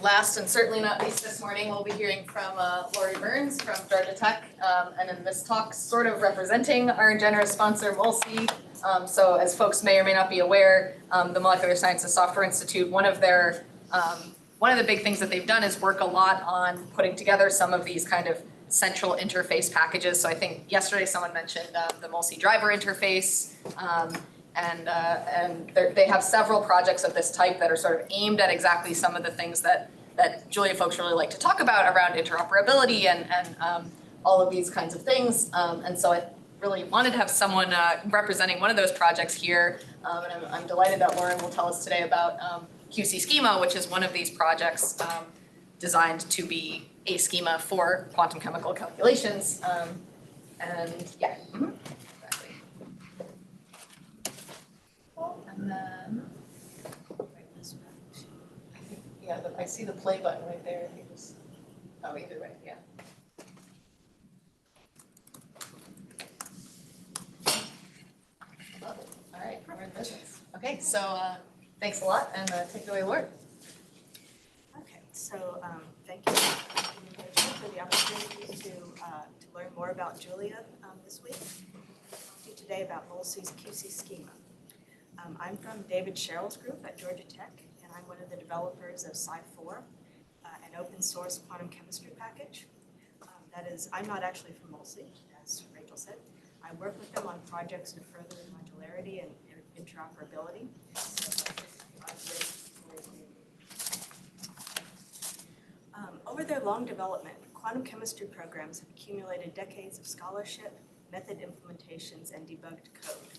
last and certainly not least this morning, we'll be hearing from Lori Burns from Georgia Tech, and in this talk, sort of representing our generous sponsor, MOLSI. So as folks may or may not be aware, the Molecular Sciences Software Institute, one of the big things that they've done is work a lot on putting together some of these kind of central interface packages. So I think yesterday someone mentioned the MOLSI driver interface, and they have several projects of this type that are sort of aimed at exactly some of the things that Julia folks really like to talk about around interoperability and all of these kinds of things. And so I really wanted to have someone representing one of those projects here. And I'm delighted that Lauren will tell us today about QCSchema, which is one of these projects designed to be a schema for quantum chemical calculations. And yeah. Exactly. And then, I think, yeah, I see the play button right there. I think it's, oh, either way, yeah. Love it. All right, we're in business. Okay, so thanks a lot, and take it away, Lauren. Okay, so thank you for the opportunity to learn more about Julia this week. I'll talk to you today about MOLSI's QCSchema. I'm from David Sherrill's group at Georgia Tech, and I'm one of the developers of Sci4, an open source quantum chemistry package. That is, I'm not actually from MOLSI, as Rachel said. I work with them on projects to further modularity and interoperability. Over their long development, quantum chemistry programs have accumulated decades of scholarship, method implementations, and debugged code.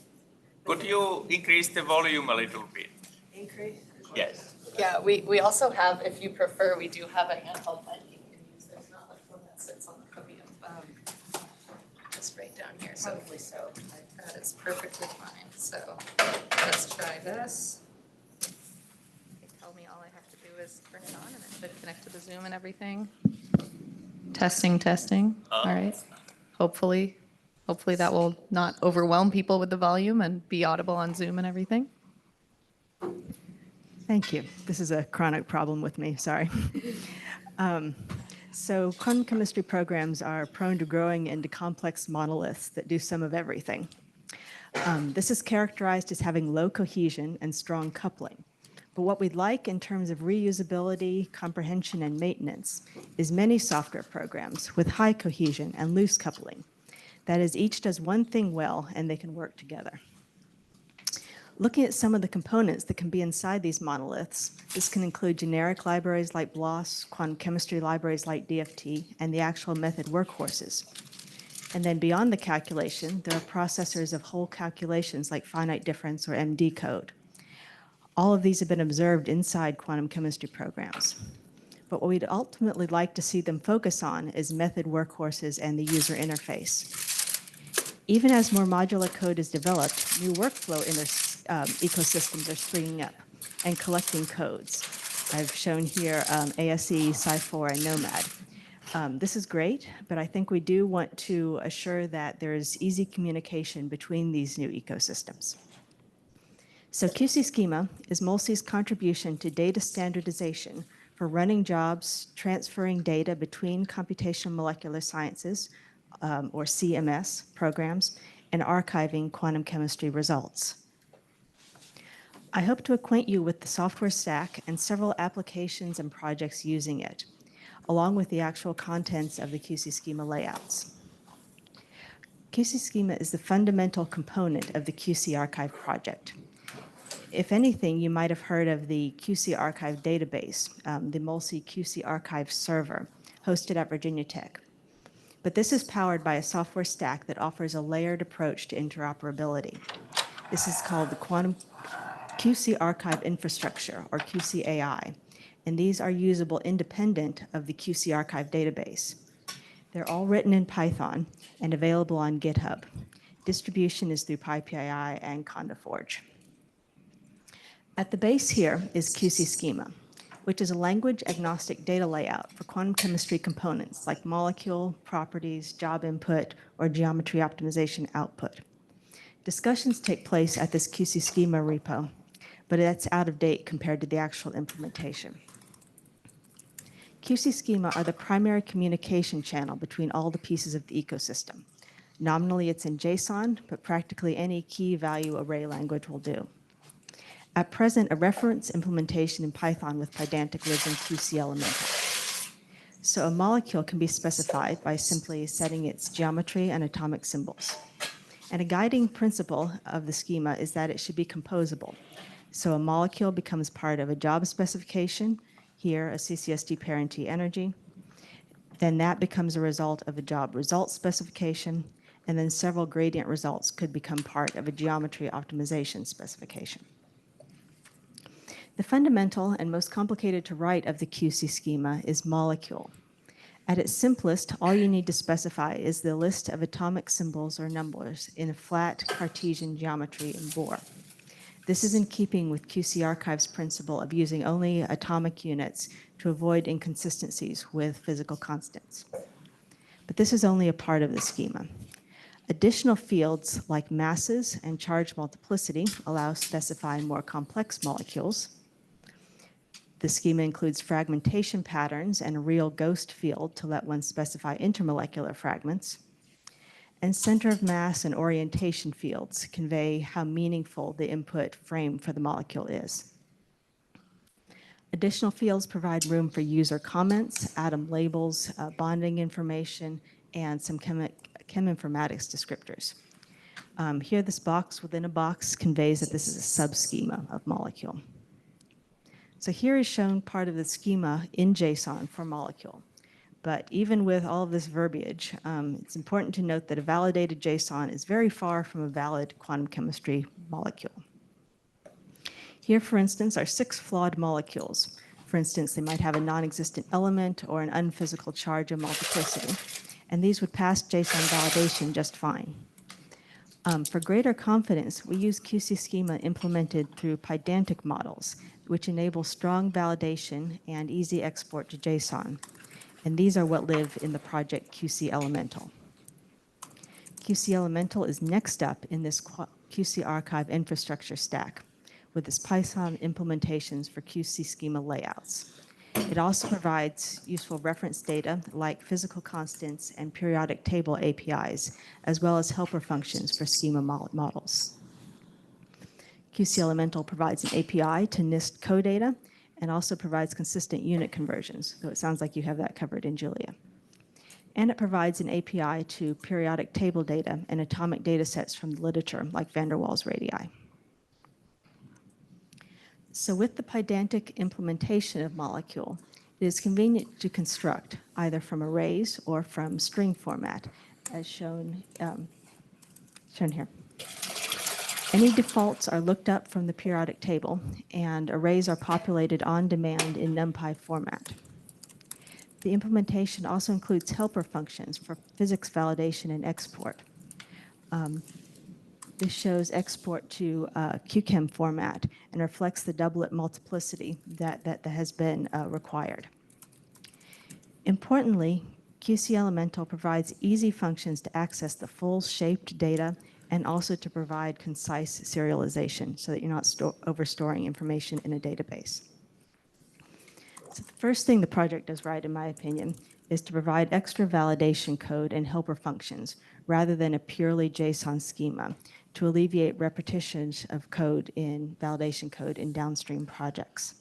Could you increase the volume a little bit? Increase? Yes. Yeah, we also have, if you prefer, we do have a handheld mic you can use. There's not like one that sits on the podium, just right down here. So Probably so. that is perfectly fine. So let's try this. They tell me all I have to do is turn it on and it should connect to the Zoom and everything. Testing, testing. All right. Hopefully that will not overwhelm people with the volume and be audible on Zoom and everything. Thank you. This is a chronic problem with me, sorry. So quantum chemistry programs are prone to growing into complex monoliths that do some of everything. This is characterized as having low cohesion and strong coupling. But what we'd like in terms of reusability, comprehension, and maintenance is many software programs with high cohesion and loose coupling. That is, each does one thing well and they can work together. Looking at some of the components that can be inside these monoliths, this can include generic libraries like BLOS, quantum chemistry libraries like DFT, and the actual method workhorses. And then beyond the calculation, there are processors of whole calculations like finite difference or MD code. All of these have been observed inside quantum chemistry programs. But what we'd ultimately like to see them focus on is method workhorses and the user interface. Even as more modular code is developed, new workflow ecosystems are springing up and collecting codes. I've shown here ASE, Sci4, and Nomad. This is great, but I think we do want to assure that there's easy communication between these new ecosystems. So QCSchema is MOLSI's contribution to data standardization for running jobs, transferring data between computational molecular sciences, or CMS programs, and archiving quantum chemistry results. I hope to acquaint you with the software stack and several applications and projects using it, along with the actual contents of the QCSchema layouts. QCSchema is the fundamental component of the QC Archive project. If anything, you might have heard of the QC Archive database, the MOLSI QC Archive server, hosted at Virginia Tech. But this is powered by a software stack that offers a layered approach to interoperability. This is called the Quantum QC Archive Infrastructure, or QCAI, and these are usable independent of the QC Archive database. They're all written in Python and available on GitHub. Distribution is through PyPI and CondaForge. At the base here is QCSchema, which is a language-agnostic data layout for quantum chemistry components like molecule, properties, job input, or geometry optimization output. Discussions take place at this QCSchema repo, but that's out of date compared to the actual implementation. QC schema are the primary communication channel between all the pieces of the ecosystem. Nominally, it's in JSON, but practically any key value array language will do. At present, a reference implementation in Python with Pydantic lives in QC Elemental. So a molecule can be specified by simply setting its geometry and atomic symbols. And a guiding principle of the schema is that it should be composable. So a molecule becomes part of a job specification, here a CCSD parent energy. Then that becomes a result of a job result specification, and then several gradient results could become part of a geometry optimization specification. The fundamental and most complicated to write of the QC schema is molecule. At its simplest, all you need to specify is the list of atomic symbols or numbers in a flat Cartesian geometry in Bohr. This is in keeping with QC Archive's principle of using only atomic units to avoid inconsistencies with physical constants. But this is only a part of the schema. Additional fields like masses and charge multiplicity allow specifying more complex molecules. The schema includes fragmentation patterns and a real ghost field to let one specify intermolecular fragments. And center of mass and orientation fields convey how meaningful the input frame for the molecule is. Additional fields provide room for user comments, atom labels, bonding information, and some cheminformatics descriptors. Here, this box within a box conveys that this is a subschema of molecule. So here is shown part of the schema in JSON for molecule. But even with all of this verbiage, it's important to note that a validated JSON is very far from a valid quantum chemistry molecule. Here, for instance, are 6 flawed molecules. For instance, they might have a non-existent element or an unphysical charge of multiplicity, and these would pass JSON validation just fine. For greater confidence, we use QC schema implemented through Pydantic models, which enable strong validation and easy export to JSON. And these are what live in the project QC Elemental. QC Elemental is next up in this QC Archive infrastructure stack with its Python implementations for QC schema layouts. It also provides useful reference data like physical constants and periodic table APIs, as well as helper functions for schema models. QC Elemental provides an API to NIST codata and also provides consistent unit conversions, so it sounds like you have that covered in Julia. And it provides an API to periodic table data and atomic data sets from the literature, like van der Waals radii. So with the Pydantic implementation of molecule, it is convenient to construct either from arrays or from string format, as shown here. Any defaults are looked up from the periodic table, and arrays are populated on demand in NumPy format. The implementation also includes helper functions for physics validation and export. This shows export to QChem format and reflects the doublet multiplicity that has been required. Importantly, QC Elemental provides easy functions to access the full shaped data and also to provide concise serialization so that you're not overstoring information in a database. So the first thing the project does right, in my opinion, is to provide extra validation code and helper functions rather than a purely JSON schema to alleviate repetitions of code in validation code in downstream projects.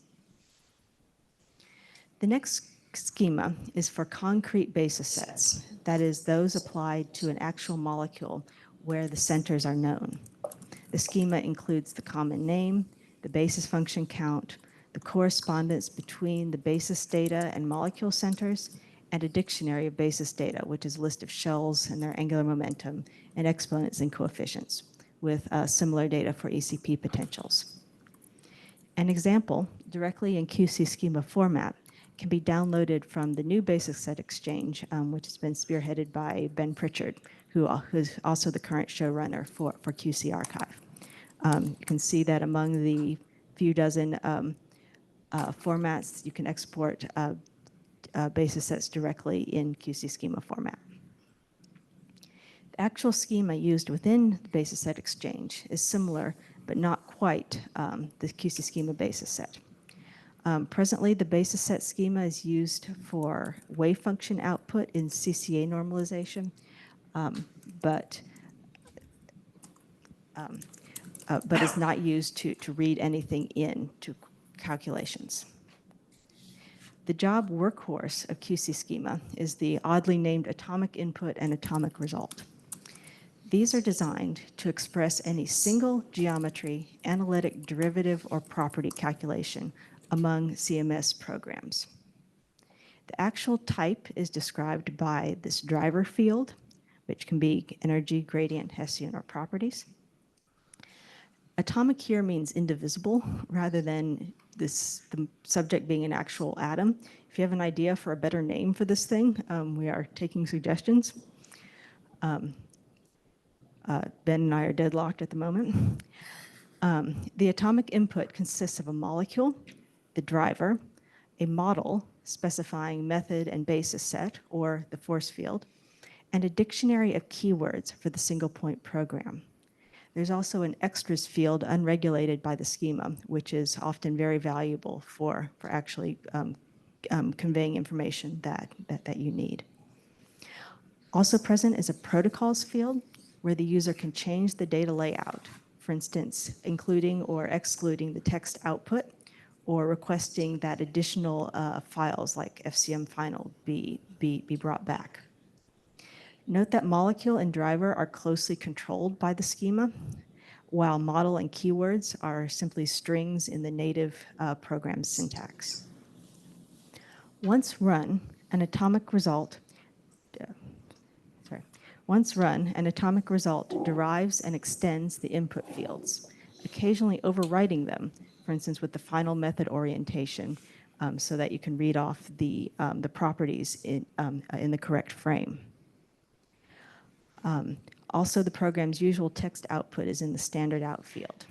The next schema is for concrete basis sets, that is, those applied to an actual molecule where the centers are known. The schema includes the common name, the basis function count, the correspondence between the basis data and molecule centers, and a dictionary of basis data, which is a list of shells and their angular momentum and exponents and coefficients, with similar data for ECP potentials. An example, directly in QC schema format, can be downloaded from the new Basis Set Exchange, which has been spearheaded by Ben Pritchard, who's also the current showrunner for QC Archive. You can see that among the few dozen formats, you can export basis sets directly in QC schema format. The actual schema used within the Basis Set Exchange is similar, but not quite the QC schema basis set. Presently, the basis set schema is used for wave function output in CCA normalization, but is not used to read anything into calculations. The job workhorse of QCSchema is the oddly named atomic input and atomic result. These are designed to express any single geometry, analytic derivative, or property calculation among CMS programs. The actual type is described by this driver field, which can be energy, gradient, Hessian, or properties. Atomic here means indivisible rather than the subject being an actual atom. If you have an idea for a better name for this thing, we are taking suggestions. Ben and I are deadlocked at the moment. The atomic input consists of a molecule, the driver, a model specifying method and basis set, or the force field, and a dictionary of keywords for the single point program. There's also an extras field unregulated by the schema, which is often very valuable for actually conveying information that you need. Also present is a protocols field where the user can change the data layout, for instance, including or excluding the text output, or requesting that additional files like FCM final be brought back. Note that molecule and driver are closely controlled by the schema, while model and keywords are simply strings in the native program syntax. Once run, an atomic result derives and extends the input fields, occasionally overwriting them, for instance, with the final method orientation, so that you can read off the properties in the correct frame. Also, the program's usual text output is in the standard out field.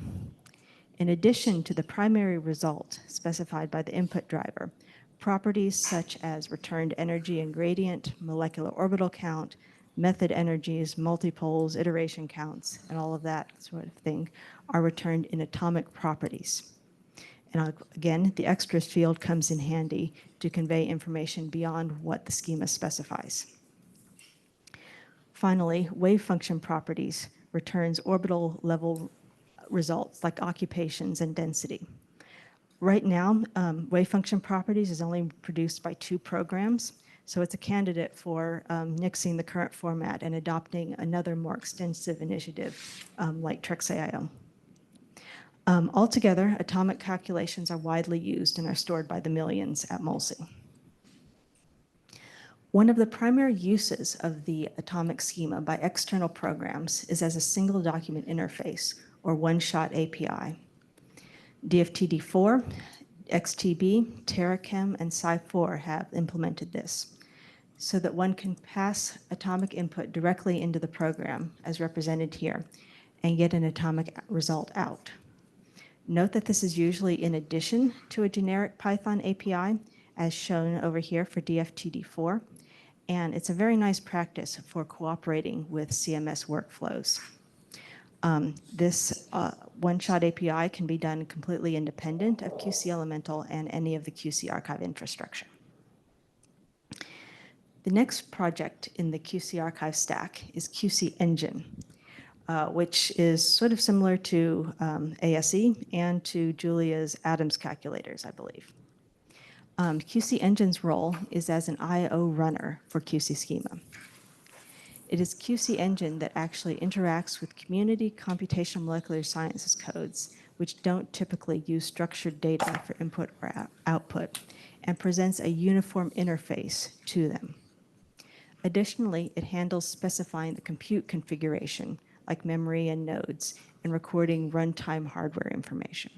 In addition to the primary result specified by the input driver, properties such as returned energy and gradient, molecular orbital count, method energies, multipoles, iteration counts, and all of that sort of thing are returned in atomic properties. And again, the extras field comes in handy to convey information beyond what the schema specifies. Finally, wave function properties returns orbital level results like occupations and density. Right now, wave function properties is only produced by 2 programs, so it's a candidate for nixing the current format and adopting another more extensive initiative like TrexAIO. Altogether, atomic calculations are widely used and are stored by the millions at MOLSI. One of the primary uses of the atomic schema by external programs is as a single document interface, or one-shot API. DFTD4, XTB, TerraChem, and Sci4 have implemented this, so that one can pass atomic input directly into the program, as represented here, and get an atomic result out. Note that this is usually in addition to a generic Python API, as shown over here for DFTD4, and it's a very nice practice for cooperating with CMS workflows. This one-shot API can be done completely independent of QC Elemental and any of the QC archive infrastructure. The next project in the QC archive stack is QC Engine, which is sort of similar to ASE and to Julia's Adams calculators, I believe. QC Engine's role is as an I/O runner for QCSchema. It is QC Engine that actually interacts with community computational molecular sciences codes, which don't typically use structured data for input or output, and presents a uniform interface to them. Additionally, it handles specifying the compute configuration, like memory and nodes, and recording runtime hardware information.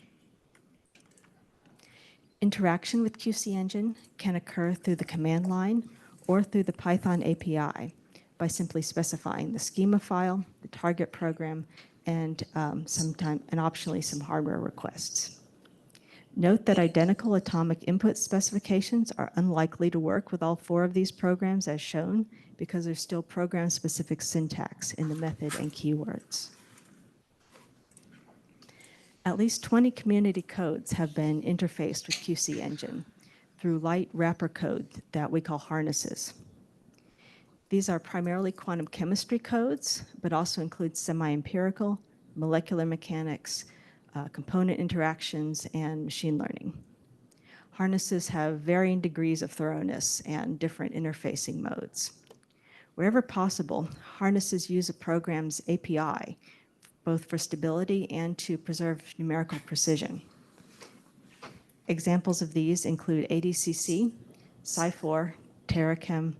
Interaction with QC Engine can occur through the command line or through the Python API by simply specifying the schema file, the target program, and optionally some hardware requests. Note that identical atomic input specifications are unlikely to work with all 4 of these programs as shown, because there's still program-specific syntax in the method and keywords. At least 20 community codes have been interfaced with QC Engine through light wrapper code that we call harnesses. These are primarily quantum chemistry codes, but also include semi-empirical, molecular mechanics, component interactions, and machine learning. Harnesses have varying degrees of thoroughness and different interfacing modes. Wherever possible, harnesses use a program's API, both for stability and to preserve numerical precision. Examples of these include ADCC, Sci4, TerraChem,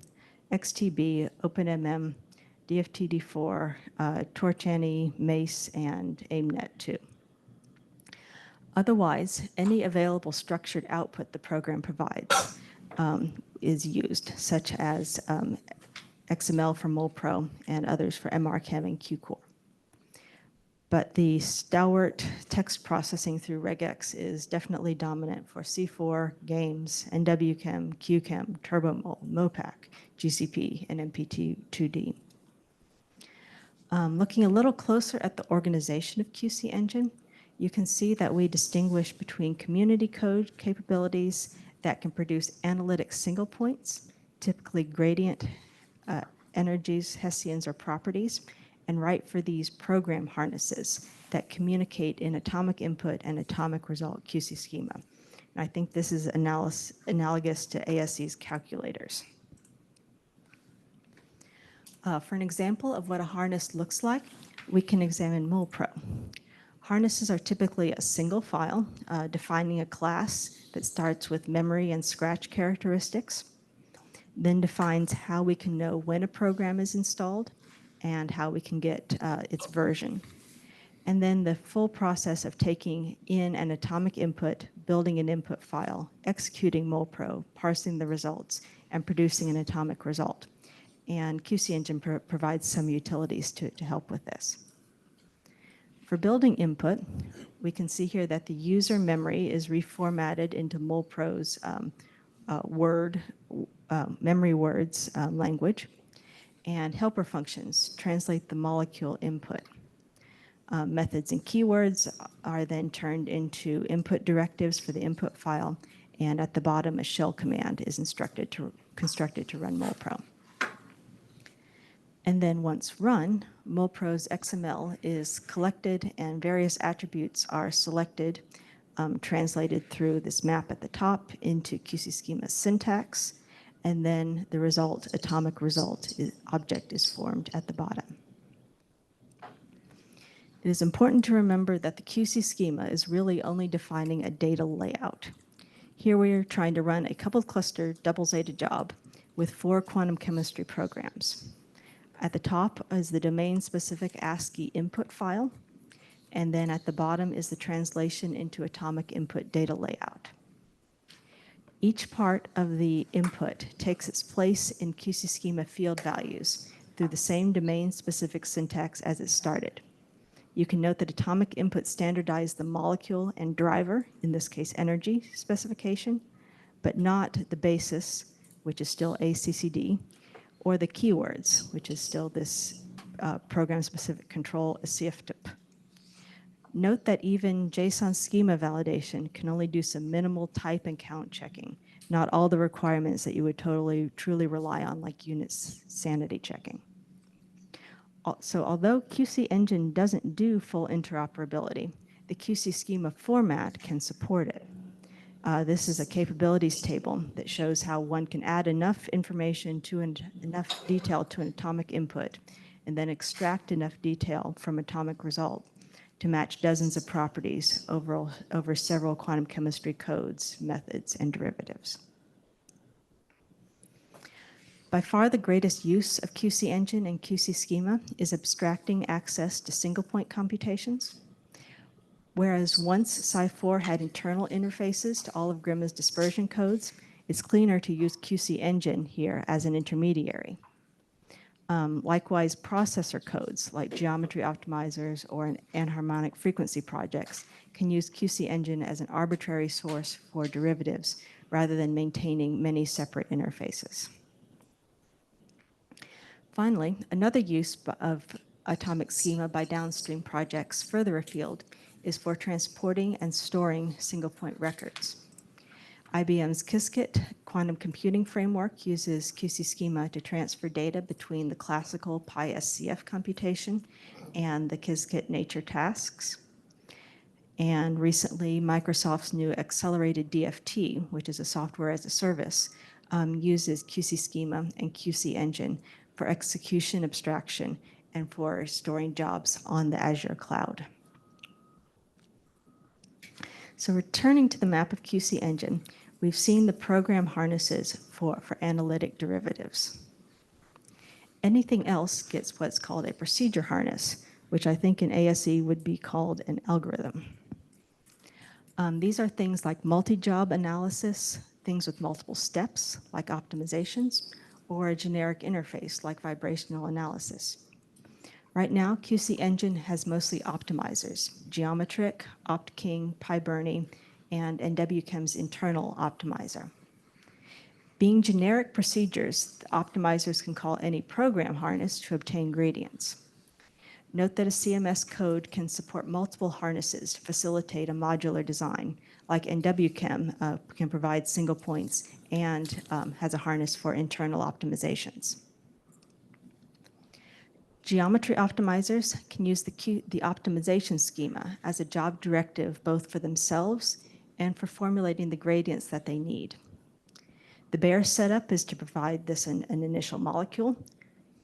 XTB, OpenMM, DFTD4, Torchani, MACE, and AIMNet2. Otherwise, any available structured output the program provides is used, such as XML for MolPro and others for MRChem and QCore. But the stalwart text processing through regex is definitely dominant for C4, Games, NWChem, QChem, TurboMol, MOPAC, GCP, and MPT2D. Looking a little closer at the organization of QC Engine, you can see that we distinguish between community code capabilities that can produce analytic single points, typically gradient energies, Hessians, or properties, and write for these program harnesses that communicate in atomic input and atomic result QCSchema. And I think this is analogous to ASE's calculators. For an example of what a harness looks like, we can examine MolPro. Harnesses are typically a single file defining a class that starts with memory and scratch characteristics, then defines how we can know when a program is installed and how we can get its version. And then the full process of taking in an atomic input, building an input file, executing MolPro, parsing the results, and producing an atomic result. And QC Engine provides some utilities to help with this. For building input, we can see here that the user memory is reformatted into MolPro's memory words language, and helper functions translate the molecule input. Methods and keywords are then turned into input directives for the input file, and at the bottom, a shell command is constructed to run MolPro. And then once run, MolPro's XML is collected and various attributes are selected, translated through this map at the top into QCSchema's syntax, and then the atomic result object is formed at the bottom. It is important to remember that the QCSchema is really only defining a data layout. Here we are trying to run a coupled cluster double zeta job with 4 quantum chemistry programs. At the top is the domain-specific ASCII input file, and then at the bottom is the translation into atomic input data layout. Each part of the input takes its place in QCSchema field values through the same domain-specific syntax as it started. You can note that atomic input standardized the molecule and driver, in this case energy specification, but not the basis, which is still ACCD, or the keywords, which is still this program-specific control, a CFTP. Note that even JSON schema validation can only do some minimal type and count checking, not all the requirements that you would truly rely on, like unit sanity checking. So although QC Engine doesn't do full interoperability, the QCSchema format can support it. This is a capabilities table that shows how one can add enough information to enough detail to an atomic input, and then extract enough detail from atomic result to match dozens of properties over several quantum chemistry codes, methods, and derivatives. By far the greatest use of QC Engine and QCSchema is abstracting access to single-point computations. Whereas once Sci4 had internal interfaces to all of GRIMMA's dispersion codes, it's cleaner to use QC Engine here as an intermediary. Likewise, processor codes like geometry optimizers or anharmonic frequency projects can use QC Engine as an arbitrary source for derivatives rather than maintaining many separate interfaces. Finally, another use of atomic schema by downstream projects further afield is for transporting and storing single-point records. IBM's Qiskit quantum computing framework uses QCSchema to transfer data between the classical PySCF computation and the Qiskit nature tasks. And recently, Microsoft's new accelerated DFT, which is a software as a service, uses QCSchema and QC Engine for execution abstraction and for storing jobs on the Azure cloud. So returning to the map of QC Engine, we've seen the program harnesses for analytic derivatives. Anything else gets what's called a procedure harness, which I think in ASE would be called an algorithm. These are things like multi-job analysis, things with multiple steps, like optimizations, or a generic interface, like vibrational analysis. Right now, QC Engine has mostly optimizers, Geometric, OptKing, PyBurney, and NWChem's internal optimizer. Being generic procedures, the optimizers can call any program harness to obtain gradients. Note that a CMS code can support multiple harnesses to facilitate a modular design, like NWChem can provide single points and has a harness for internal optimizations. Geometry optimizers can use the optimization schema as a job directive both for themselves and for formulating the gradients that they need. The bare setup is to provide this an initial molecule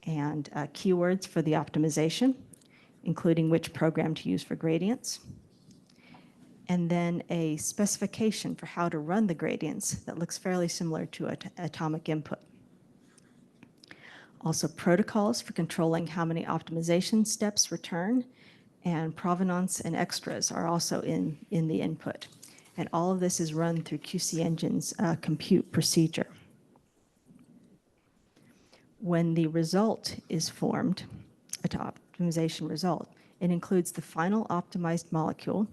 and keywords for the optimization, including which program to use for gradients, and then a specification for how to run the gradients that looks fairly similar to atomic input. Also protocols for controlling how many optimization steps return, and provenance and extras are also in the input. And all of this is run through QC Engine's compute procedure. When the result is formed, an optimization result, it includes the final optimized molecule,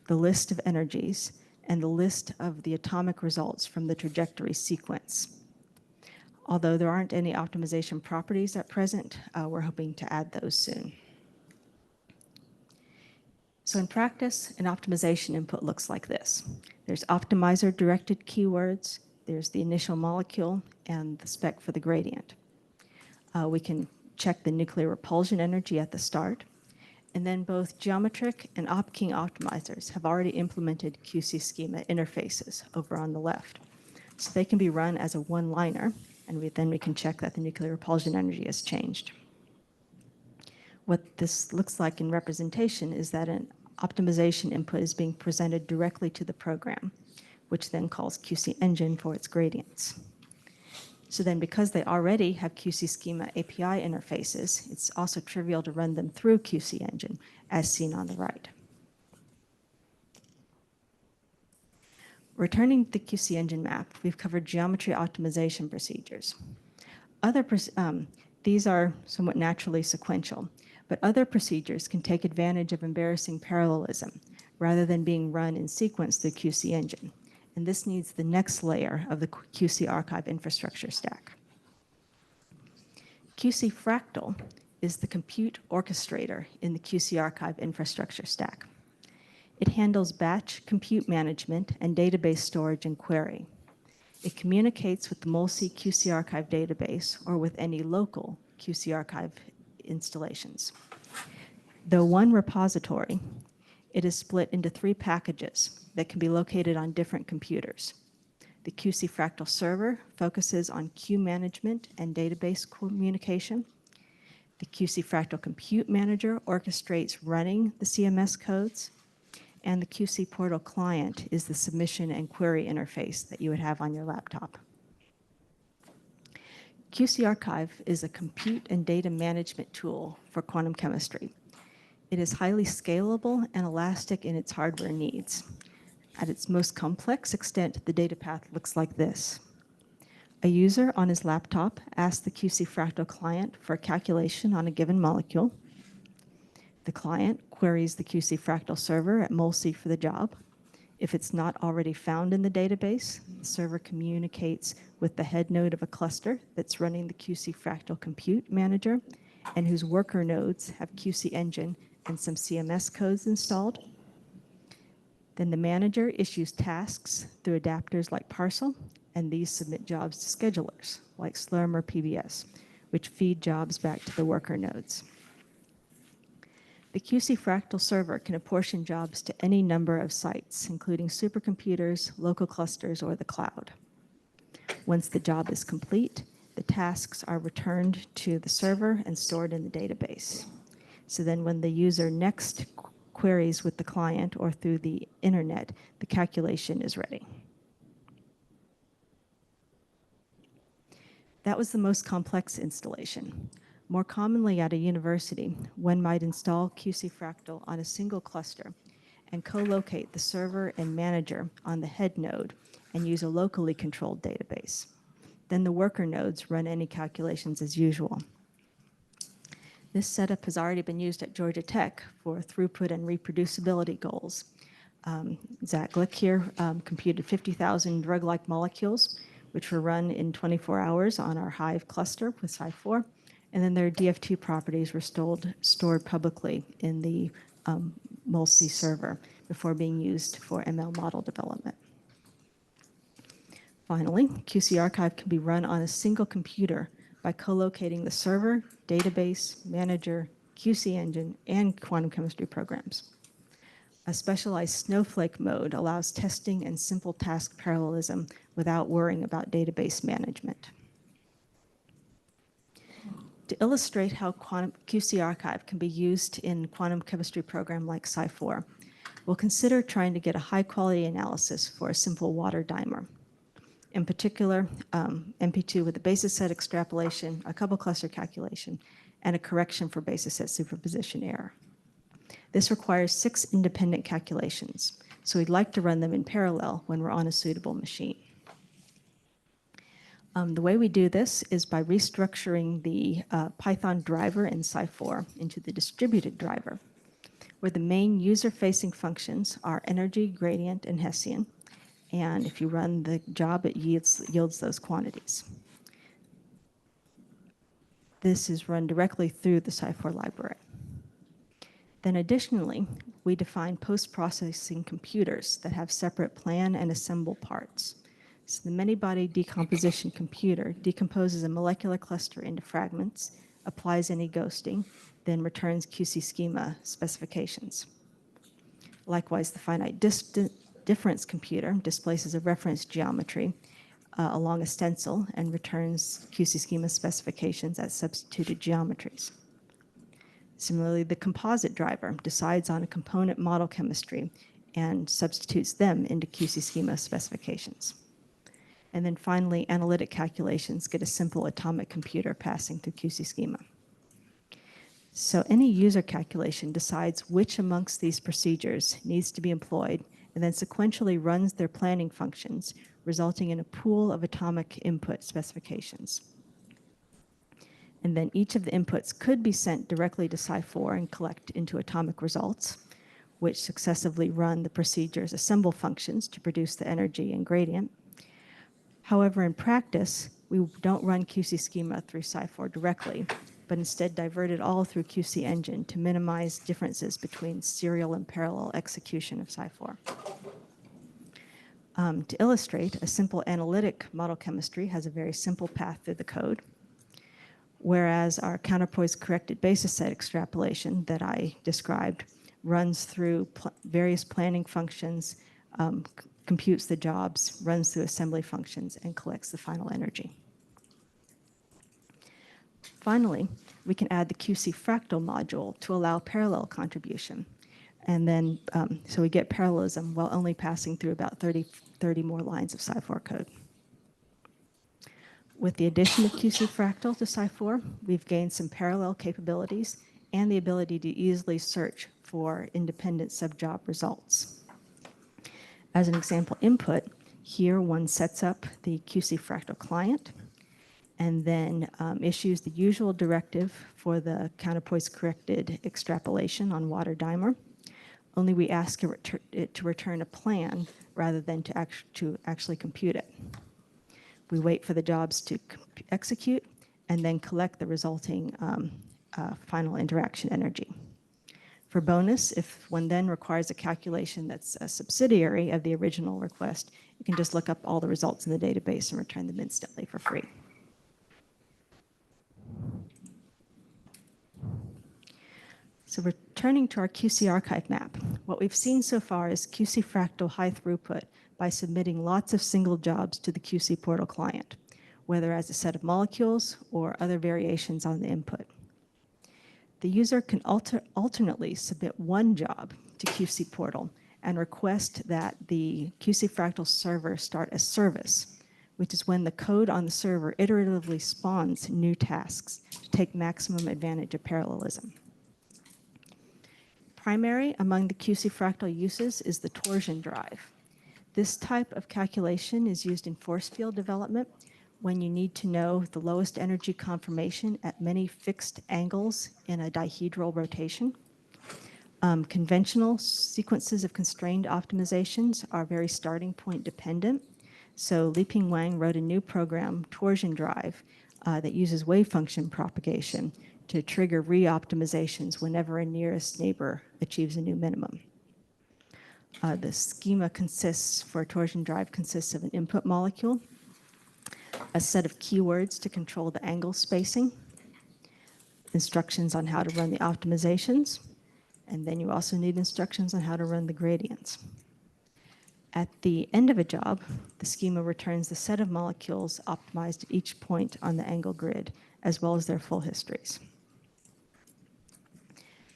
the list of energies, and the list of the atomic results from the trajectory sequence. Although there aren't any optimization properties at present, we're hoping to add those soon. So in practice, an optimization input looks like this. There's optimizer-directed keywords, there's the initial molecule, and the spec for the gradient. We can check the nuclear repulsion energy at the start, and then both geometric and OptKing optimizers have already implemented QCSchema interfaces over on the left. So they can be run as a one-liner, and then we can check that the nuclear repulsion energy has changed. What this looks like in representation is that an optimization input is being presented directly to the program, which then calls QC Engine for its gradients. So then because they already have QCSchema API interfaces, it's also trivial to run them through QC Engine, as seen on the right. Returning to the QC Engine map, we've covered geometry optimization procedures. These are somewhat naturally sequential, but other procedures can take advantage of embarrassing parallelism rather than being run in sequence through QC Engine. And this needs the next layer of the QC archive infrastructure stack. QC Fractal is the compute orchestrator in the QC archive infrastructure stack. It handles batch compute management and database storage and query. It communicates with the MolC QC archive database or with any local QC archive installations. Though one repository, it is split into 3 packages that can be located on different computers. The QC Fractal server focuses on queue management and database communication. The QC Fractal Compute Manager orchestrates running the CMS codes. And the QC Portal client is the submission and query interface that you would have on your laptop. QC Archive is a compute and data management tool for quantum chemistry. It is highly scalable and elastic in its hardware needs. At its most complex extent, the data path looks like this. A user on his laptop asks the QC Fractal client for a calculation on a given molecule. The client queries the QC Fractal server at MolC for the job. If it's not already found in the database, the server communicates with the head node of a cluster that's running the QC Fractal Compute Manager and whose worker nodes have QC Engine and some CMS codes installed. Then the manager issues tasks through adapters like Parcel, and these submit jobs to schedulers like Slurm or PBS, which feed jobs back to the worker nodes. The QC Fractal server can apportion jobs to any number of sites, including supercomputers, local clusters, or the cloud. Once the job is complete, the tasks are returned to the server and stored in the database. So then when the user next queries with the client or through the internet, the calculation is ready. That was the most complex installation. More commonly at a university, one might install QC Fractal on a single cluster and co-locate the server and manager on the head node and use a locally controlled database. Then the worker nodes run any calculations as usual. This setup has already been used at Georgia Tech for throughput and reproducibility goals. Zach Glick here computed 50,000 drug-like molecules, which were run in 24 hours on our Hive cluster with Sci4, and then their DF2 properties were stored publicly in the MolC server before being used for ML model development. Finally, QC Archive can be run on a single computer by co-locating the server, database, manager, QC engine, and quantum chemistry programs. A specialized snowflake mode allows testing and simple task parallelism without worrying about database management. To illustrate how QC Archive can be used in a quantum chemistry program like Sci4, we'll consider trying to get a high-quality analysis for a simple water dimer. In particular, MP2 with a basis set extrapolation, a couple cluster calculation, and a correction for basis set superposition error. This requires 6 independent calculations, so we'd like to run them in parallel when we're on a suitable machine. The way we do this is by restructuring the Python driver in Sci4 into the distributed driver, where the main user-facing functions are energy, gradient, and Hessian. And if you run the job, it yields those quantities. This is run directly through the Sci4 library. Then additionally, we define post-processing computers that have separate plan and assemble parts. So the many-body decomposition computer decomposes a molecular cluster into fragments, applies any ghosting, then returns QCSchema specifications. Likewise, the finite difference computer displaces a reference geometry along a stencil and returns QCSchema specifications as substituted geometries. Similarly, the composite driver decides on a component model chemistry and substitutes them into QCSchema specifications. And then finally, analytic calculations get a simple atomic computer passing through QCSchema. So any user calculation decides which amongst these procedures needs to be employed and then sequentially runs their planning functions, resulting in a pool of atomic input specifications. And then each of the inputs could be sent directly to Sci4 and collect into atomic results, which successively run the procedure's assemble functions to produce the energy and gradient. However, in practice, we don't run QCSchema through Sci4 directly, but instead divert it all through QC Engine to minimize differences between serial and parallel execution of Sci4. To illustrate, a simple analytic model chemistry has a very simple path through the code, whereas our counterpoise corrected basis set extrapolation that I described runs through various planning functions, computes the jobs, runs through assembly functions, and collects the final energy. Finally, we can add the QC Fractal module to allow parallel contribution. And then, so we get parallelism while only passing through about 30 more lines of Sci4 code. With the addition of QC Fractal to Sci4, we've gained some parallel capabilities and the ability to easily search for independent subjob results. As an example input, here one sets up the QC Fractal client and then issues the usual directive for the counterpoise corrected extrapolation on water dimer. Only we ask it to return a plan rather than to actually compute it. We wait for the jobs to execute and then collect the resulting final interaction energy. For bonus, if one then requires a calculation that's a subsidiary of the original request, you can just look up all the results in the database and return them instantly for free. So returning to our QC archive map, what we've seen so far is QC Fractal high throughput by submitting lots of single jobs to the QC portal client, whether as a set of molecules or other variations on the input. The user can alternately submit one job to QC portal and request that the QC Fractal server start a service, which is when the code on the server iteratively spawns new tasks to take maximum advantage of parallelism. Primary among the QC Fractal uses is the torsion drive. This type of calculation is used in force field development when you need to know the lowest energy conformation at many fixed angles in a dihedral rotation. Conventional sequences of constrained optimizations are very starting point dependent. So Liping Wang wrote a new program, Torsion Drive, that uses wave function propagation to trigger re-optimizations whenever a nearest neighbor achieves a new minimum. The schema for a torsion drive consists of an input molecule, a set of keywords to control the angle spacing, instructions on how to run the optimizations, and then you also need instructions on how to run the gradients. At the end of a job, the schema returns the set of molecules optimized at each point on the angle grid, as well as their full histories.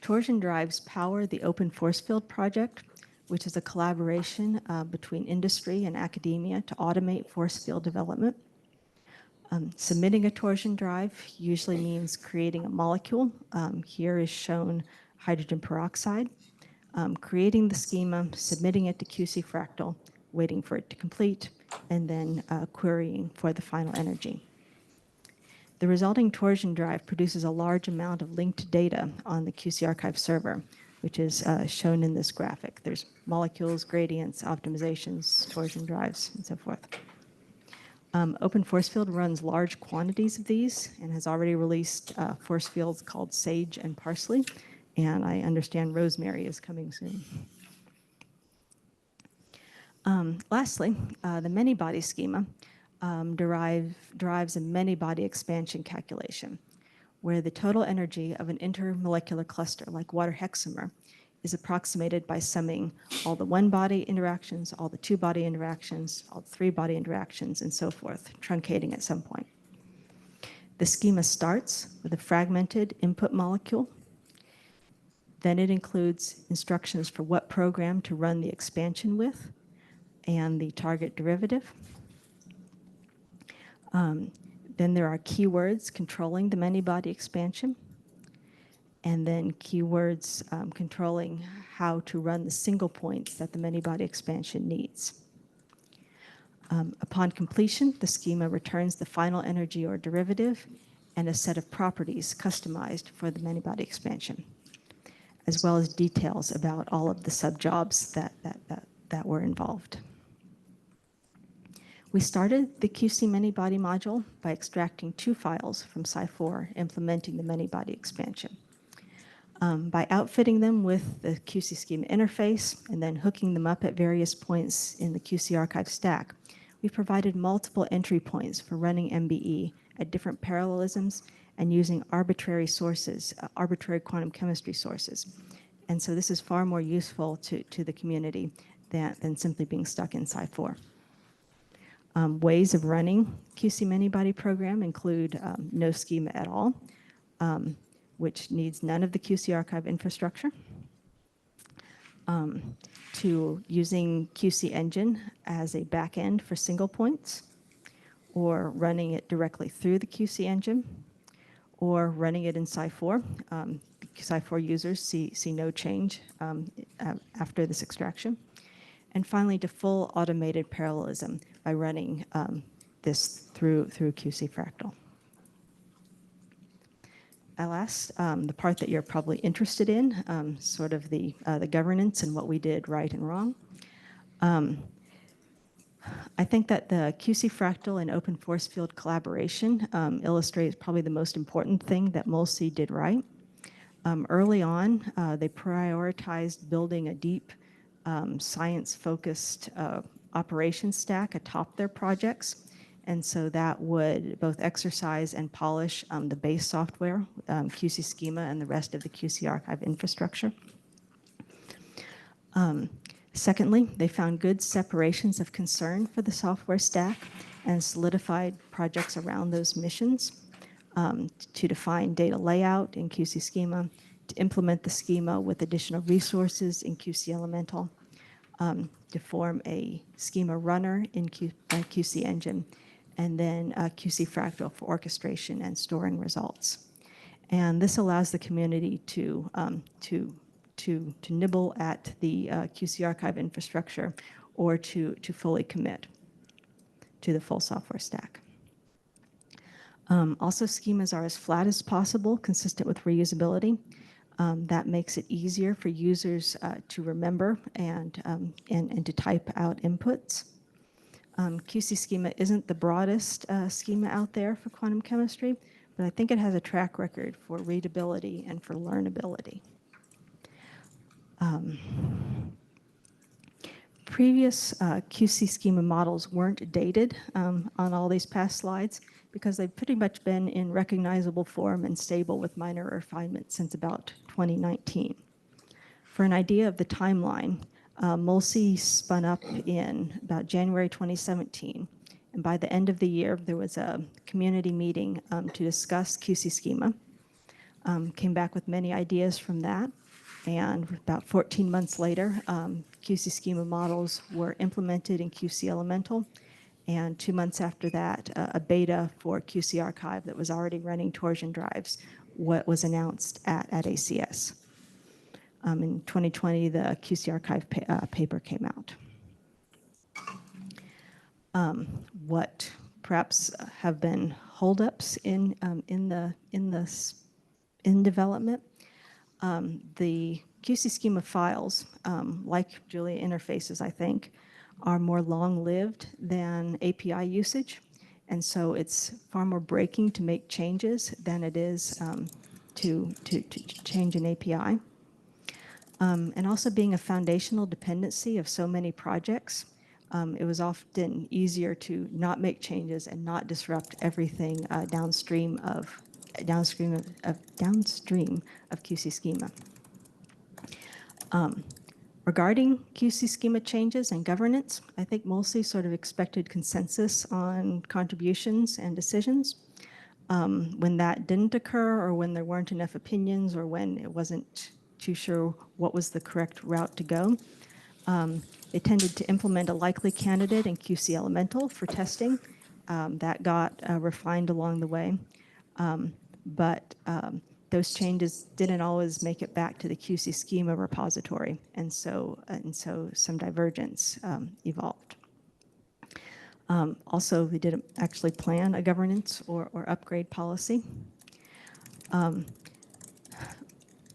Torsion drives power the Open Force Field project, which is a collaboration between industry and academia to automate force field development. Submitting a torsion drive usually means creating a molecule. Here is shown hydrogen peroxide. Creating the schema, submitting it to QC Fractal, waiting for it to complete, and then querying for the final energy. The resulting torsion drive produces a large amount of linked data on the QC archive server, which is shown in this graphic. There's molecules, gradients, optimizations, torsion drives, and so forth. Open Force Field runs large quantities of these and has already released force fields called Sage and Parsley, and I understand Rosemary is coming soon. Lastly, the many-body schema derives a many-body expansion calculation, where the total energy of an intermolecular cluster like water hexamer is approximated by summing all the one-body interactions, all the two-body interactions, all the three-body interactions, and so forth, truncating at some point. The schema starts with a fragmented input molecule. Then it includes instructions for what program to run the expansion with and the target derivative. Then there are keywords controlling the many-body expansion, and then keywords controlling how to run the single points that the many-body expansion needs. Upon completion, the schema returns the final energy or derivative and a set of properties customized for the many-body expansion, as well as details about all of the subjobs that were involved. We started the QC many-body module by extracting 2 files from Sci4 implementing the many-body expansion. By outfitting them with the QC schema interface and then hooking them up at various points in the QC archive stack, we provided multiple entry points for running MBE at different parallelisms and using arbitrary sources, arbitrary quantum chemistry sources. And so this is far more useful to the community than simply being stuck in Sci4. Ways of running QC many-body program include no schema at all, which needs none of the QC archive infrastructure, to using QC Engine as a backend for single points, or running it directly through the QC Engine, or running it in Sci4. Sci4 users see no change after this extraction. And finally, to full automated parallelism by running this through QC Fractal. Last, the part that you're probably interested in, sort of the governance and what we did right and wrong. I think that the QC Fractal and Open Force Field collaboration illustrates probably the most important thing that MolC did right. Early on, they prioritized building a deep science-focused operations stack atop their projects. And so that would both exercise and polish the base software, QCSchema, and the rest of the QC archive infrastructure. Secondly, they found good separations of concern for the software stack and solidified projects around those missions to define data layout in QCSchema, to implement the schema with additional resources in QC Elemental, to form a schema runner in QC Engine, and then QC Fractal for orchestration and storing results. And this allows the community to nibble at the QC archive infrastructure or to fully commit to the full software stack. Also, schemas are as flat as possible, consistent with reusability. That makes it easier for users to remember and to type out inputs. QCSchema isn't the broadest schema out there for quantum chemistry, but I think it has a track record for readability and for learnability. Previous QCSchema models weren't dated on all these past slides because they've pretty much been in recognizable form and stable with minor refinements since about 2019. For an idea of the timeline, MOLSI spun up in about January 2017, and by the end of the year, there was a community meeting to discuss QCSchema. Came back with many ideas from that, and about 14 months later, QCSchema models were implemented in QC Elemental, and 2 months after that, a beta for QC Archive that was already running torsion drives was announced at ACS. In 2020, the QC Archive paper came out. What perhaps have been holdups in development? The QCSchema files, like Julia interfaces, I think, are more long-lived than API usage. And so it's far more breaking to make changes than it is to change an API. And also being a foundational dependency of so many projects, it was often easier to not make changes and not disrupt everything downstream of QCSchema. Regarding QCSchema changes and governance, I think mostly sort of expected consensus on contributions and decisions. When that didn't occur, or when there weren't enough opinions, or when it wasn't too sure what was the correct route to go, they tended to implement a likely candidate in QC Elemental for testing. That got refined along the way. But those changes didn't always make it back to the QCSchema repository, and so some divergence evolved. Also, we didn't actually plan a governance or upgrade policy.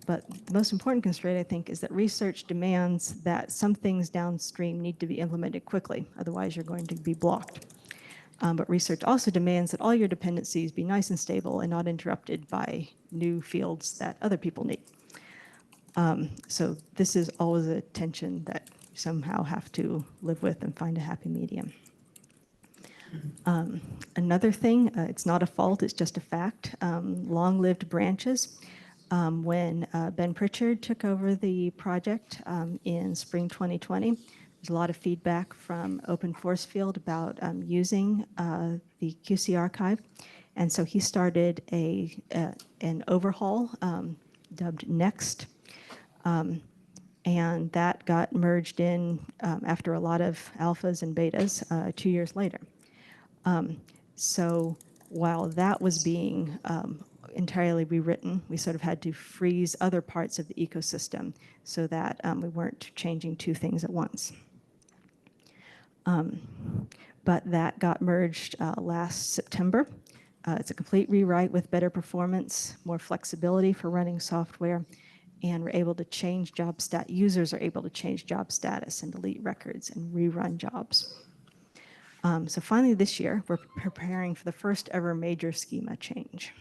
But the most important constraint, I think, is that research demands that some things downstream need to be implemented quickly, otherwise you're going to be blocked. But research also demands that all your dependencies be nice and stable and not interrupted by new fields that other people need. So this is always a tension that you somehow have to live with and find a happy medium. Another thing, it's not a fault, it's just a fact, long-lived branches. When Ben Pritchard took over the project in spring 2020, there's a lot of feedback from Open Force Field about using the QC archive. And so he started an overhaul dubbed Next. And that got merged in after a lot of alphas and betas 2 years later. So while that was being entirely rewritten, we sort of had to freeze other parts of the ecosystem so that we weren't changing two things at once. But that got merged last September. It's a complete rewrite with better performance, more flexibility for running software, and we're able to change users are able to change job status and delete records and rerun jobs. So finally this year, we're preparing for the first ever major schema change.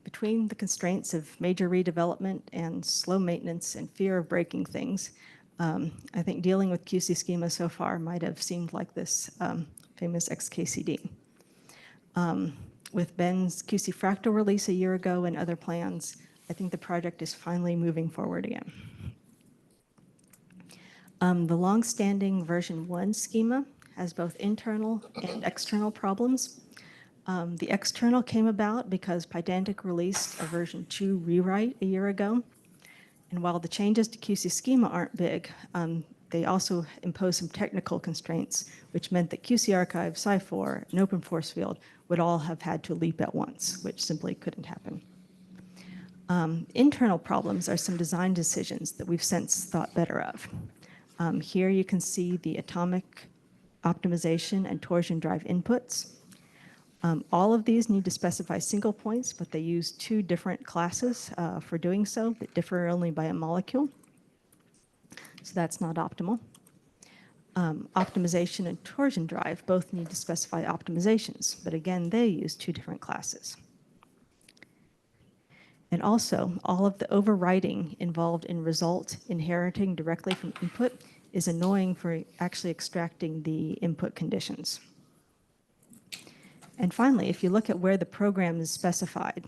Between the constraints of major redevelopment and slow maintenance and fear of breaking things, I think dealing with QCSchema so far might have seemed like this famous XKCD. With Ben's QC Fractal release a year ago and other plans, I think the project is finally moving forward again. The long-standing version 1 schema has both internal and external problems. The external came about because Pydantic released a version 2 rewrite a year ago. And while the changes to QCSchema aren't big, they also impose some technical constraints, which meant that QC Archive, Sci4, and Open Force Field would all have had to leap at once, which simply couldn't happen. Internal problems are some design decisions that we've since thought better of. Here you can see the atomic optimization and torsion drive inputs. All of these need to specify single points, but they use two different classes for doing so that differ only by a molecule. So that's not optimal. Optimization and torsion drive both need to specify optimizations, but again, they use two different classes. And also, all of the overwriting involved in result inheriting directly from input is annoying for actually extracting the input conditions. And finally, if you look at where the program is specified,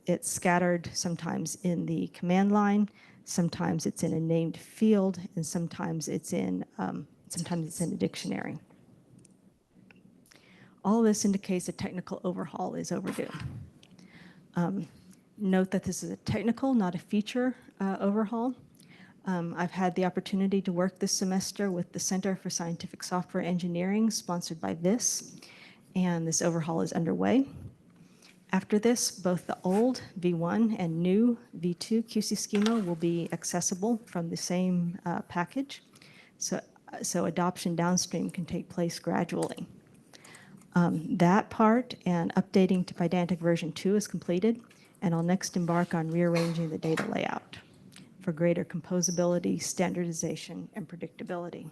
it's scattered sometimes in the command line, sometimes it's in a named field, and sometimes it's in a dictionary. All of this indicates a technical overhaul is overdue. Note that this is a technical, not a feature overhaul. I've had the opportunity to work this semester with the Center for Scientific Software Engineering, sponsored by VIS, and this overhaul is underway. After this, both the old V1 and new V2 QCSchema will be accessible from the same package, so adoption downstream can take place gradually. That part and updating to Pydantic version 2 is completed, and I'll next embark on rearranging the data layout for greater composability, standardization, and predictability.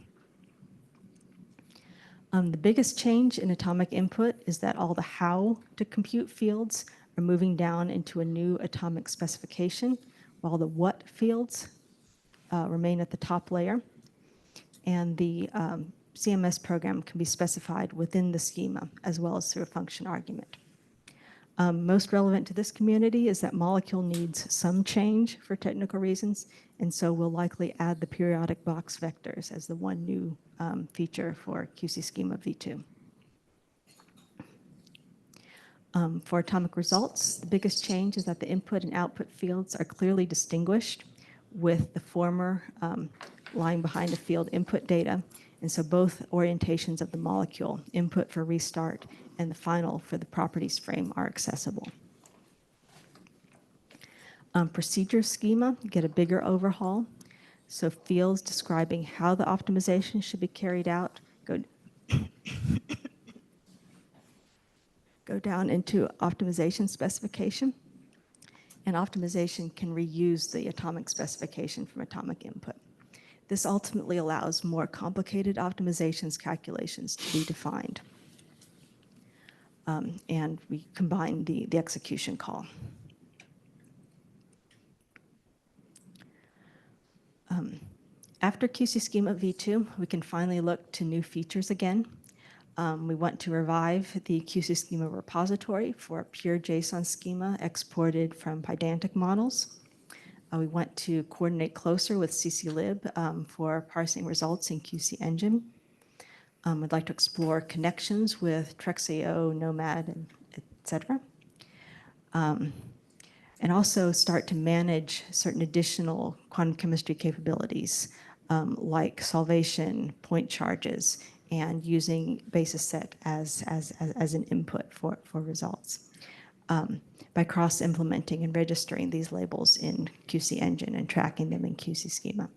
The biggest change in atomic input is that all the how to compute fields are moving down into a new atomic specification, while the what fields remain at the top layer. And the CMS program can be specified within the schema, as well as through a function argument. Most relevant to this community is that molecule needs some change for technical reasons, and so we'll likely add the periodic box vectors as the one new feature for QCSchema V2. For atomic results, the biggest change is that the input and output fields are clearly distinguished, with the former lying behind the field input data, and so both orientations of the molecule, input for restart and the final for the properties frame, are accessible. Procedure schema get a bigger overhaul. So fields describing how the optimization should be carried out go down into optimization specification. And optimization can reuse the atomic specification from atomic input. This ultimately allows more complicated optimizations calculations to be defined. And we combine the execution call. After QCSchema V2, we can finally look to new features again. We want to revive the QCSchema repository for a pure JSON schema exported from Pydantic models. We want to coordinate closer with CClib for parsing results in QC Engine. I'd like to explore connections with Trexio, Nomad, and et cetera. And also start to manage certain additional quantum chemistry capabilities, like solvation, point charges, and using basis set as an input for results. By cross-implementing and registering these labels in QC Engine and tracking them in QCSchema.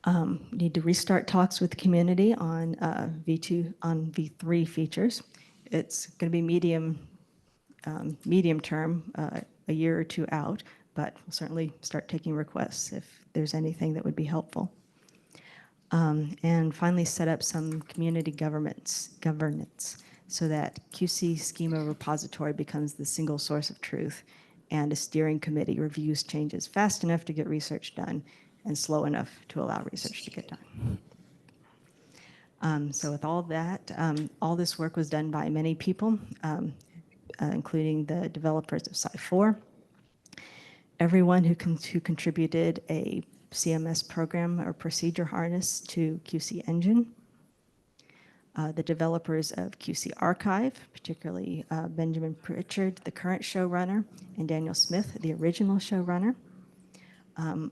We need to restart talks with the community on V3 features. It's going to be medium term, a year or two out, but we'll certainly start taking requests if there's anything that would be helpful. And finally, set up some community governance so that QCSchema repository becomes the single source of truth, and a steering committee reviews changes fast enough to get research done and slow enough to allow research to get done. So with all that, all this work was done by many people, including the developers of Sci4, everyone who contributed a CMS program or procedure harness to QC Engine, the developers of QC Archive, particularly Benjamin Pritchard, the current showrunner, and Daniel Smith, the original showrunner.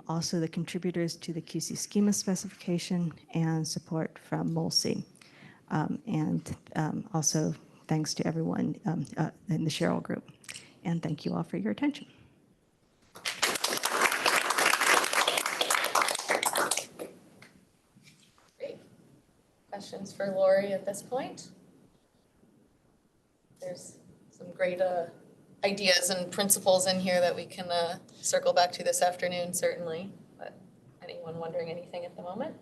Also the contributors to the QCSchema specification and support from MOLSI. Also thanks to everyone in the Cheryl group. And thank you all for your attention. Great. Questions for Lori at this point? There's some great ideas and principles in here that we can circle back to this afternoon, certainly. But anyone wondering anything at the moment?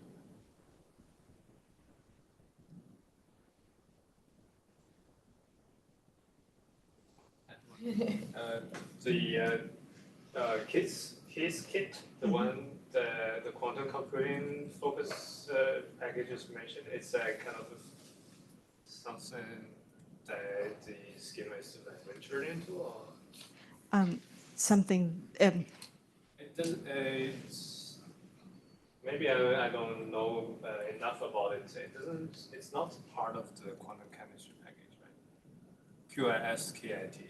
The KISS kit, the one, the quantum computing focus package just mentioned, it's a kind of something that the schema is ventured into, or? Something, It does, it's, maybe I don't know enough about it. It's not part of the quantum chemistry package, right? QSKIT.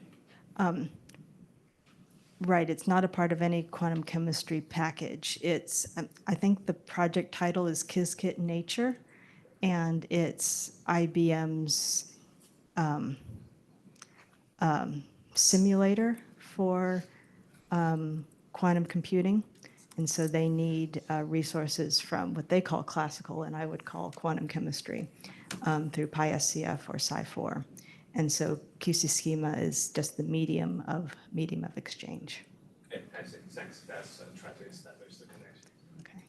right, it's not a part of any quantum chemistry package. It's, I think the project title is QCSkit Nature, and it's IBM's simulator for quantum computing. And so they need resources from what they call classical, and I would call quantum chemistry, through PySCF or Sci4. And so QCSchema is just the medium of exchange. Okay, I see. Thanks. That's trying to establish the connection. Okay.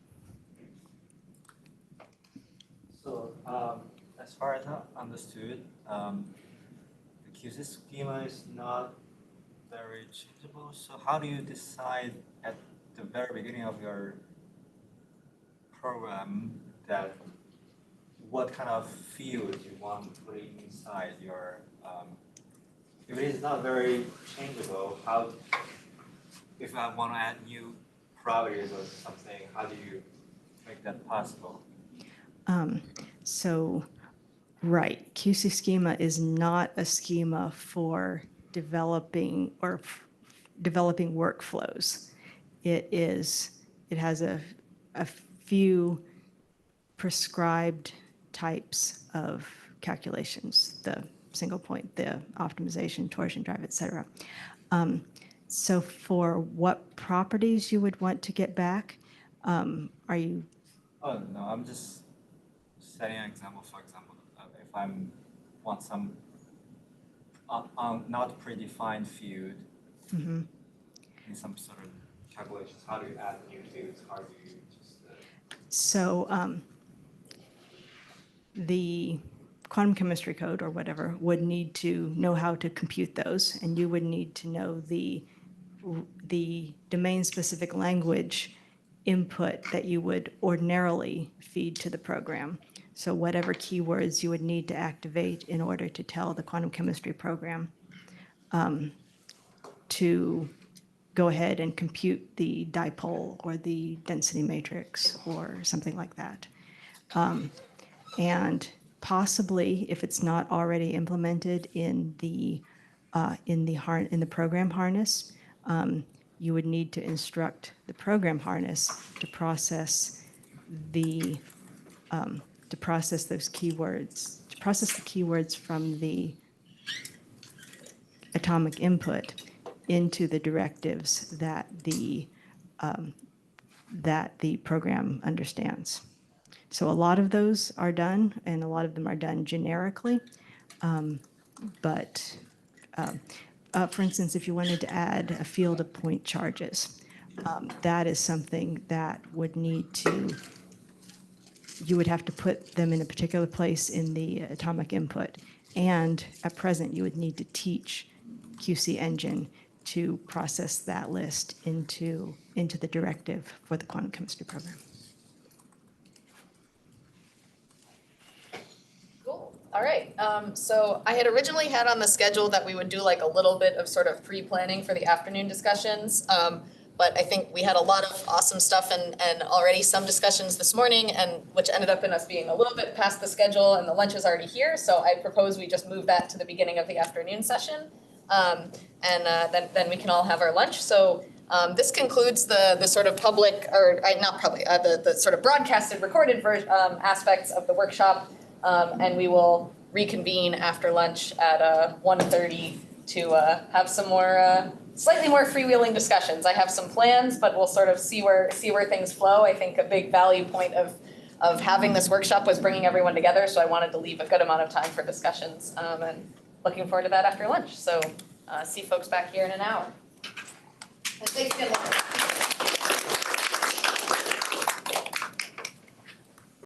So as far as I understood, the QCSchema is not very changeable. So how do you decide at the very beginning of your program that what kind of field you want to put inside your, if it is not very changeable, how, if I want to add new properties or something, how do you make that possible? So, right, QCSchema is not a schema for developing developing workflows. It has a few prescribed types of calculations, the single point, the optimization, torsion drive, et cetera. So for what properties you would want to get back, are you? Oh, no, I'm just setting an example. For example, if I want some not predefined field in some sort of calculations, how do you add new fields? How do you just... So the quantum chemistry code or whatever would need to know how to compute those, and you would need to know the domain-specific language input that you would ordinarily feed to the program. So whatever keywords you would need to activate in order to tell the quantum chemistry program to go ahead and compute the dipole or the density matrix or something like that. And possibly, if it's not already implemented in the program harness, you would need to instruct the program harness to process those keywords, to process the keywords from the atomic input into the directives that the program understands. So a lot of those are done, and a lot of them are done generically. For instance, if you wanted to add a field of point charges, that is something that you would have to put them in a particular place in the atomic input. And at present, you would need to teach QC Engine to process that list into the directive for the quantum chemistry program. Cool. All right. So I had originally had on the schedule that we would do like a little bit of sort of pre-planning for the afternoon discussions. But I think we had a lot of awesome stuff and already some discussions this morning, and which ended up in us being a little bit past the schedule, and the lunch is already here. So I propose we just move that to the beginning of the afternoon session. Then we can all have our lunch. So this concludes the sort of public, or not public, the sort of broadcasted, recorded version aspects of the workshop. And we will reconvene after lunch at 1:30 to have some more, slightly more freewheeling discussions. I have some plans, but we'll sort of see where things flow. I think a big value point of having this workshop was bringing everyone together, so I wanted to leave a good amount of time for discussions. And looking forward to that after lunch. So see folks back here in an hour. And thanks again, Lauren.